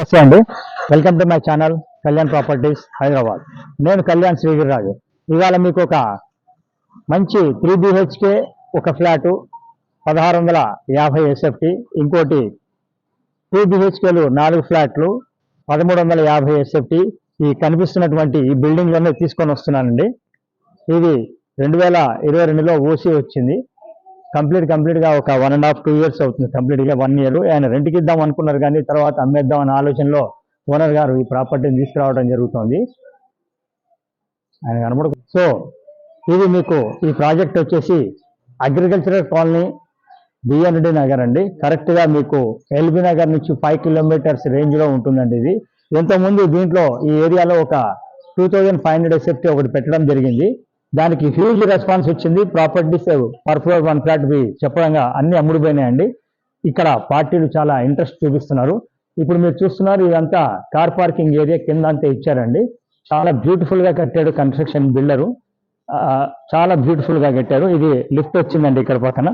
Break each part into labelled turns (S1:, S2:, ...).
S1: నమస్తే అండి. Welcome to my channel Kalyan properties Hyderabad. నేను కళ్యాణ్ శ్రీగిరిరాజు. ఇవాళ మీకు ఒక మంచి 3 BHK ఒక ఫ్లాటు 1650 SFT, ఇంకోటి 2 BHKలు 4 ఫ్లాట్లు 1350 SFT ఈ కనిపిస్తున్నటువంటి ఈ బిల్డింగ్లోనే తీసుకొని వస్తున్నానండి. ఇది 2022లో ఓసీ వచ్చింది. కంప్లీట్గా ఒక 1.5-2 years అవుతుంది. కంప్లీట్గా 1 year. ఆయన రెంట్కి ఇద్దాం అనుకున్నారు, కానీ తర్వాత అమ్మేద్దాం అనే ఆలోచనలో ఓనర్ గారు ఈ ప్రాపర్టీని తీసుకురావడం జరుగుతుంది. ఆయన కనబడు. సో ఇది మీకు ఈ ప్రాజెక్ట్ వచ్చేసి అగ్రికల్చరల్ కాలనీ బిఎన్డి నగర్ అండి. కరెక్ట్గా మీకు ఎల్బీ నగర్ నుంచి 5 kilometers రేంజ్లో ఉంటుందండి. ఇది ఇంతకుముందు దీంట్లో ఈ ఏరియాలో ఒక 2500 SFT ఒకటి పెట్టడం జరిగింది. దానికి హ్యూజ్ రెస్పాన్స్ వచ్చింది. ప్రాపర్టీస్ పర్ ఫ్లోర్ 1 flat చెప్పడంగా అన్ని అమ్ముడుపోయినాయండి. ఇక్కడ పార్టీలు చాలా ఇంట్రెస్ట్ చూపిస్తున్నారు. ఇప్పుడు మీరు చూస్తున్నారు, ఇదంతా కార్ పార్కింగ్ ఏరియా కింద అంతా ఇచ్చారండి. చాలా బ్యూటిఫుల్గా కట్టాడు కన్స్ట్రక్షన్ బిల్డరు. చాలా బ్యూటిఫుల్గా కట్టారు. ఇది లిఫ్ట్ వచ్చిందండి ఇక్కడ పక్కన.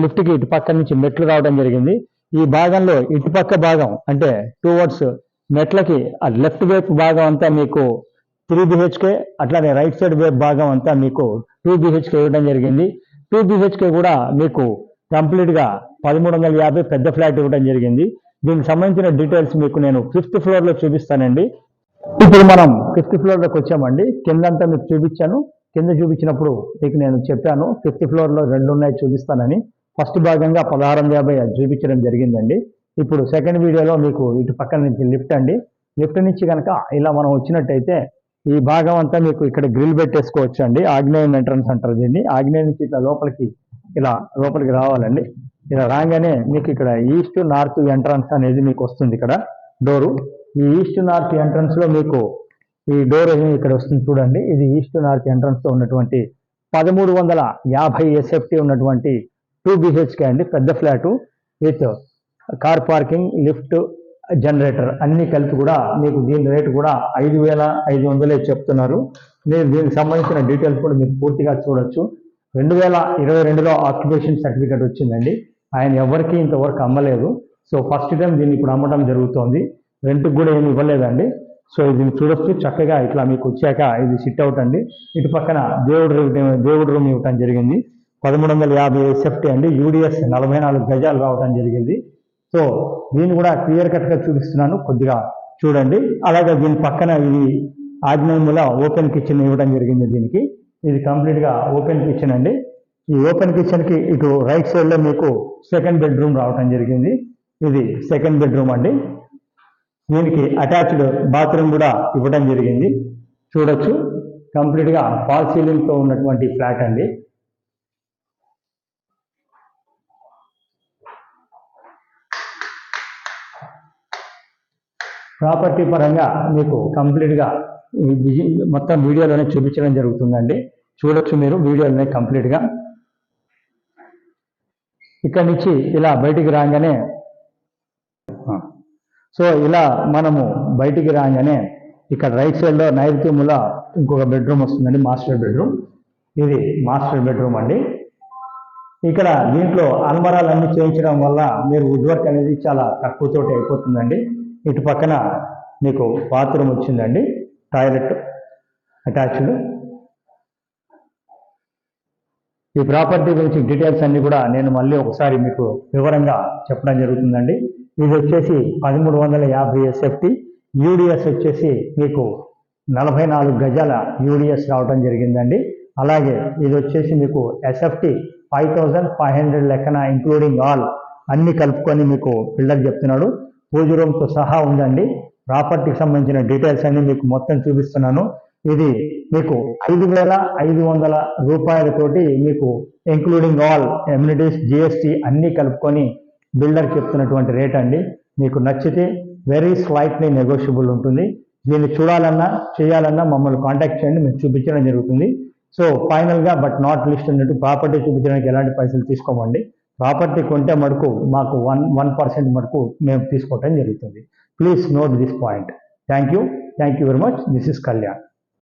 S1: లిఫ్ట్కి ఇటు పక్క నుంచి మెట్లు రావడం జరిగింది. ఈ భాగంలో ఇటుపక్క భాగం అంటే టువర్డ్స్ మెట్లకి లెఫ్ట్ వైపు భాగం అంతా మీకు 3 BHK, అట్లానే రైట్ సైడ్ వైపు భాగం అంతా మీకు 2 BHK ఇవ్వడం జరిగింది. 2 BHK కూడా మీకు కంప్లీట్గా 1350 పెద్ద ఫ్లాట్ ఇవ్వడం జరిగింది. దీనికి సంబంధించిన డీటెయిల్స్ మీకు నేను 5th floorలో చూపిస్తానండి. ఇప్పుడు మనం 5th floorలోకి వచ్చామండి. కిందంతా మీకు చూపించాను. కింద చూపించినప్పుడు మీకు నేను చెప్పాను 5th floorలో 2 ఉన్నాయి చూపిస్తానని. ఫస్ట్ భాగంగా 1650 చూపించడం జరిగిందండి. ఇప్పుడు సెకండ్ వీడియోలో మీకు ఇటు పక్కన నుంచి లిఫ్ట్ అండి. లిఫ్ట్ నుంచి కనుక ఇలా మనం వచ్చినట్టయితే ఈ భాగం అంతా మీకు ఇక్కడ గ్రిల్ పెట్టేసుకోవచ్చు అండి. ఆగ్నేయం ఎంట్రన్స్ అంటారు దీన్ని. ఆగ్నేయం నుంచి ఇట్లా లోపలికి రావాలండి. ఇలా రాగానే మీకు ఇక్కడ ఈస్ట్ నార్త్ ఎంట్రన్స్ అనేది మీకు వస్తుంది. ఇక్కడ డోరు, ఈ ఈస్ట్ నార్త్ ఎంట్రన్స్ లో మీకు ఈ డోర్ ఇక్కడ వస్తుంది చూడండి. ఇది ఈస్ట్ నార్త్ ఎంట్రన్స్ తో ఉన్నటువంటి 1350 SFT ఉన్నటువంటి 2 BHK అండి. పెద్ద flat with car parking, lift, generator అన్ని కలిపి కూడా మీకు దీని రేటు కూడా 5500 చెప్తున్నారు. మీరు దీనికి సంబంధించిన డీటెయిల్స్ కూడా మీరు పూర్తిగా చూడొచ్చు. 2022లో ఆక్యుపేషన్ సర్టిఫికేట్ వచ్చిందండి. ఆయన ఎవరికి ఇంతవరకు అమ్మలేదు. సో ఫస్ట్ టైం దీన్ని ఇప్పుడు అమ్మడం జరుగుతోంది. రెంట్కి కూడా ఏమి ఇవ్వలేదండి. సో దీన్ని చూడొచ్చు చక్కగా. ఇట్లా మీకు వచ్చాక ఇది సిట్ అవుట్ అండి. ఇటు పక్కన దేవుడు రూమ్ ఇవ్వటం జరిగింది. 1350 SFT అండి. UDS 44 గజాలు రావటం జరిగింది. సో దీన్ని కూడా క్లియర్ కట్గా చూపిస్తున్నాను, కొద్దిగా చూడండి. అలాగే దీని పక్కన ఇది ఆగ్నేయముల ఓపెన్ కిచెన్ ఇవ్వడం జరిగింది. దీనికి ఇది కంప్లీట్గా ఓపెన్ కిచెన్ అండి. ఈ ఓపెన్ కిచెన్కి ఇటు రైట్ సైడ్లో మీకు సెకండ్ బెడ్రూమ్ రావటం జరిగింది. ఇది సెకండ్ బెడ్రూమ్ అండి. దీనికి అటాచ్డ్ బాత్రూమ్ కూడా ఇవ్వడం జరిగింది. చూడొచ్చు కంప్లీట్గా ఫాల్ సీలింగ్తో ఉన్నటువంటి ఫ్లాట్ అండి. ప్రాపర్టీ పరంగా మీకు కంప్లీట్గా మొత్తం వీడియోలోనే చూపించడం జరుగుతుందండి. చూడొచ్చు మీరు వీడియోలోనే కంప్లీట్గా. ఇక్కడ నుంచి ఇలా బయటికి రాగానే ఇలా మనము బయటికి రాగానే ఇక్కడ రైట్ సైడ్లో నైరుతి ఇంకొక బెడ్రూమ్ వస్తుందండి, మాస్టర్ బెడ్రూమ్. ఇది మాస్టర్ బెడ్రూమ్ అండి. ఇక్కడ దీంట్లో అల్మరాలన్నీ చేయించడం వల్ల మీరు వుడ్ వర్క్ అనేది చాలా తక్కువతోటి అయిపోతుందండి. ఇటు పక్కన మీకు బాత్రూమ్ వచ్చిందండి, టాయిలెట్ అటాచ్డ్. ఈ ప్రాపర్టీ గురించి డీటెయిల్స్ అన్ని కూడా నేను మళ్ళీ ఒకసారి మీకు వివరంగా చెప్పడం జరుగుతుందండి. ఇది వచ్చేసి 1350 SFT. UDS వచ్చేసి మీకు 44 గజాల UDS రావడం జరిగిందండి. అలాగే ఇది వచ్చేసి మీకు SFT 5500 లెక్కన ఇంక్లూడింగ్ ఆల్ అన్ని కలుపుకొని మీకు బిల్డర్ చెప్తున్నాడు. పూజ రూమ్తో సహా ఉందండి. ప్రాపర్టీకి సంబంధించిన డీటెయిల్స్ అన్ని మీకు మొత్తం చూపిస్తున్నాను. ఇది మీకు 5500 రూపాయలతోటి మీకు ఇంక్లూడింగ్ ఆల్ ఎమ్యూనిటీస్, GST అన్ని కలుపుకొని బిల్డర్ చెప్తున్నటువంటి రేట్ అండి. మీకు నచ్చితే వెరీ స్లైట్లీ నెగోషియబుల్ ఉంటుంది. దీన్ని చూడాలన్నా చేయాలన్నా మమ్మల్ని కాంటాక్ట్ చేయండి, మేము చూపించడం జరుగుతుంది. సో ఫైనల్గా బట్ నాట్ లిస్ట్ అన్నట్టు ప్రాపర్టీ చూపించడానికి ఎలాంటి పైసలు తీసుకోమండి. ప్రాపర్టీ కొంటే మటుకు మాకు 1% మటుకు మేము తీసుకోవటం జరుగుతుంది. Please note this point. Thank you very much. This is Kalyan.